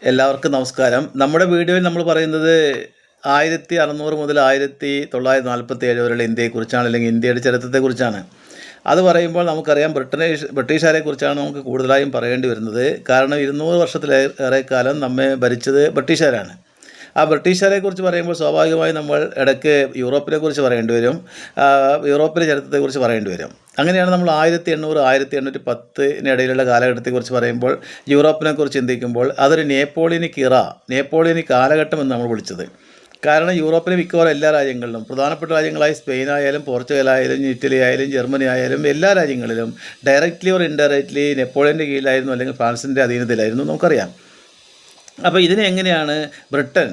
എല്ലാവർക്കും നമസ്കാരം. നമ്മുടെ വീഡിയോയിൽ നമ്മൾ പറയുന്നത് 1600 മുതൽ 1947 വരെയുള്ള ഇന്ത്യയെക്കുറിച്ചാണ്, അല്ലെങ്കിൽ ഇന്ത്യയുടെ ചരിത്രത്തെക്കുറിച്ചാണ്. അത് പറയുമ്പോൾ നമുക്കറിയാം ബ്രിട്ടീഷുകാരെ കുറിച്ചാണ് നമുക്ക് കൂടുതലായും പറയേണ്ടി വരുന്നത്. കാരണം 200 വർഷത്തിലേറെ കാലം നമ്മെ ഭരിച്ചത് ബ്രിട്ടീഷുകാരാണ്. ആ ബ്രിട്ടീഷുകാരെക്കുറിച്ച് പറയുമ്പോൾ സ്വാഭാവികമായും നമ്മൾ ഇടയ്ക്ക് യൂറോപ്പിനെക്കുറിച്ച് പറയേണ്ടി വരും, യൂറോപ്പിലെ ചരിത്രത്തെക്കുറിച്ച് പറയേണ്ടി വരും. അങ്ങനെയാണ് നമ്മൾ 1800 1810 കാലഘട്ടത്തെക്കുറിച്ച് പറയുമ്പോൾ യൂറോപ്പിനെക്കുറിച്ച് ചിന്തിക്കുമ്പോൾ അതൊരു നേപ്പോളിയനിക് കാലഘട്ടം എന്ന് നമ്മൾ വിളിച്ചത്. കാരണം യൂറോപ്പിലെ മിക്കവാറും എല്ലാ രാജ്യങ്ങളിലും പ്രധാനപ്പെട്ട രാജ്യങ്ങളായ സ്പെയിനായാലും പോർച്ചുഗലായാലും ഇറ്റലി ആയാലും ജർമ്മനി ആയാലും എല്ലാ രാജ്യങ്ങളിലും ഡയറക്റ്റ്ലി ഓർ ഇൻഡയറക്റ്റ്ലി നെപ്പോളിയൻ്റെ കീഴിലായിരുന്നു, അല്ലെങ്കിൽ ഫ്രാൻസിൻ്റെ അധീനതയിലായിരുന്നു നമുക്കറിയാം. അപ്പോൾ ഇതിനെ എങ്ങനെയാണ് ബ്രിട്ടൻ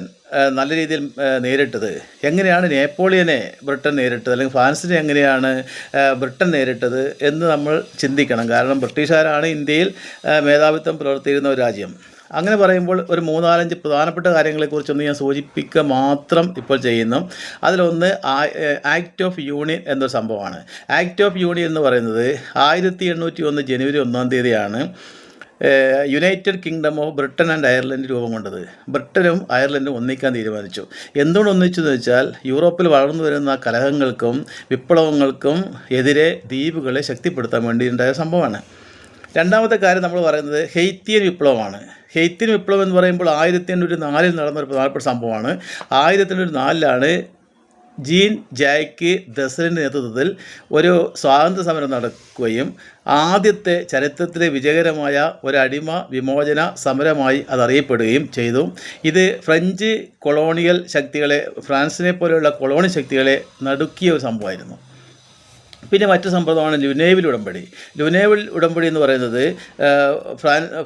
നല്ല രീതിയിൽ നേരിട്ടത്, എങ്ങനെയാണ് നേപ്പോളിയനെ ബ്രിട്ടൻ നേരിട്ടത്, അല്ലെങ്കിൽ ഫ്രാൻസിനെ എങ്ങനെയാണ് ബ്രിട്ടൻ നേരിട്ടത് എന്ന് നമ്മൾ ചിന്തിക്കണം. കാരണം ബ്രിട്ടീഷുകാരാണ് ഇന്ത്യയിൽ മേധാവിത്വം പുലർത്തിയിരുന്ന ഒരു രാജ്യം. അങ്ങനെ പറയുമ്പോൾ ഒരു 3-4 പ്രധാനപ്പെട്ട കാര്യങ്ങളെക്കുറിച്ചൊന്ന് ഞാൻ സൂചിപ്പിക്കുക മാത്രം ഇപ്പോൾ ചെയ്യുന്നു. അതിലൊന്ന് ആക്ട് ഓഫ് യൂണിയൻ എന്നൊരു സംഭവമാണ്. ആക്ട് ഓഫ് യൂണിയൻ എന്ന് പറയുന്നത് 1801 ജനുവരി 1-ാം തീയതിയാണ് United kingdom of Britain and Ireland രൂപം കൊണ്ടത്. ബ്രിട്ടനും അയർലൻഡും ഒന്നിക്കാൻ തീരുമാനിച്ചു. എന്തുകൊണ്ട് ഒന്നിച്ചെന്ന് വെച്ചാൽ യൂറോപ്പിൽ വളർന്നു വരുന്ന കലഹങ്ങൾക്കും വിപ്ലവങ്ങൾക്കും എതിരെ ദ്വീപുകളെ ശക്തിപ്പെടുത്താൻ വേണ്ടി ഉണ്ടായ സംഭവമാണ്. രണ്ടാമത്തെ കാര്യം നമ്മൾ പറയുന്നത് ഹെയ്ത്തിയൻ വിപ്ലവമാണ്. ഹെയ്ത്തിയൻ വിപ്ലവം എന്ന് പറയുമ്പോൾ 1804 നടന്നൊരു പ്രധാനപ്പെട്ട സംഭവമാണ്. 1804 ജീൻ ജാക്ക് ദസറിൻ്റെ നേതൃത്വത്തിൽ ഒരു സ്വാതന്ത്ര്യ സമരം നടക്കുകയും ആദ്യത്തെ ചരിത്രത്തിലെ വിജയകരമായ ഒരു അടിമ വിമോചന സമരമായി അതറിയപ്പെടുകയും ചെയ്തു. ഇത് ഫ്രഞ്ച് കൊളോണിയൽ ശക്തികളെ, ഫ്രാൻസിനെ പോലെയുള്ള കൊളോണിയൽ ശക്തികളെ നടുക്കിയ ഒരു സംഭവമായിരുന്നു. പിന്നെ മറ്റു സംഭവമാണ് ലുനേവിൽ ഉടമ്പടി എന്ന് പറയുന്നത്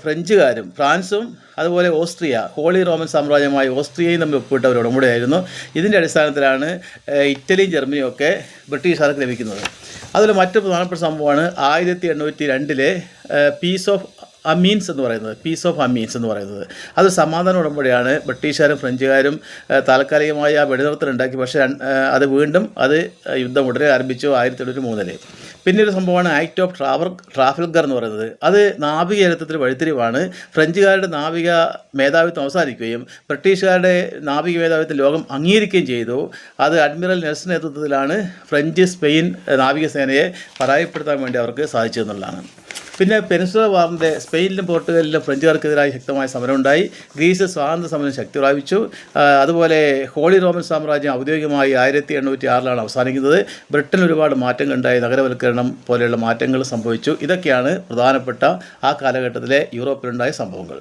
ഫ്രഞ്ചുകാരും ഫ്രാൻസും അതുപോലെ ഓസ്ട്രിയ, ഹോളി റോമൻ സാമ്രാജ്യമായ ഓസ്ട്രിയയും തമ്മിൽ ഒപ്പിട്ട ഒരു ഉടമ്പടിയായിരുന്നു. ഇതിൻ്റെ അടിസ്ഥാനത്തിലാണ് ഇറ്റലിയും ജർമ്മനിയും ഒക്കെ ബ്രിട്ടീഷുകാർക്ക് ലഭിക്കുന്നത്. അതുപോലെ മറ്റു പ്രധാനപ്പെട്ട സംഭവമാണ് 1802 പീസ് ഓഫ് അമീൻസ് എന്ന് പറയുന്നത്. അത് സമാധാന ഉടമ്പടിയാണ്. ബ്രിട്ടീഷുകാരും ഫ്രഞ്ചുകാരും താൽക്കാലികമായി ആ വെടിനിർത്തലുണ്ടാക്കി, പക്ഷേ അത് വീണ്ടും യുദ്ധം ഉടനെ ആരംഭിച്ചു 1803. പിന്നെ ഒരു സംഭവമാണ് ആക്ട് ഓഫ് ട്രാഫൽഗർ എന്ന് പറയുന്നത്. അത് നാവിക ചരിത്രത്തിൽ വഴിത്തിരിവാണ്. ഫ്രഞ്ചുകാരുടെ നാവിക മേധാവിത്വം അവസാനിക്കുകയും ബ്രിട്ടീഷുകാരുടെ നാവിക മേധാവിത്വം ലോകം അംഗീകരിക്കുകയും ചെയ്തു. അത് അഡ്മിറൽ നെൽസൺ നേതൃത്വത്തിലാണ് ഫ്രഞ്ച് സ്പെയിൻ നാവികസേനയെ പരാജയപ്പെടുത്താൻ വേണ്ടി അവർക്ക് സാധിച്ചു എന്നുള്ളതാണ്. പിന്നെ പെനിൻസുല വാറിൻ്റെ സ്പെയിനിലും പോർട്ടുഗലിലും ഫ്രഞ്ചുകാർക്കെതിരായി ശക്തമായ സമരമുണ്ടായി. ഗ്രീസിൽ സ്വാതന്ത്ര്യ സമരം ശക്തി പ്രാപിച്ചു. അതുപോലെ ഹോളി റോമൻ സാമ്രാജ്യം ഔദ്യോഗികമായി 1806 അവസാനിക്കുന്നത്. ബ്രിട്ടൻ ഒരുപാട് മാറ്റങ്ങൾ ഉണ്ടായി, നഗരവൽക്കരണം പോലെയുള്ള മാറ്റങ്ങൾ സംഭവിച്ചു. ഇതൊക്കെയാണ് പ്രധാനപ്പെട്ട ആ കാലഘട്ടത്തിലെ യൂറോപ്പിലുണ്ടായ സംഭവങ്ങൾ.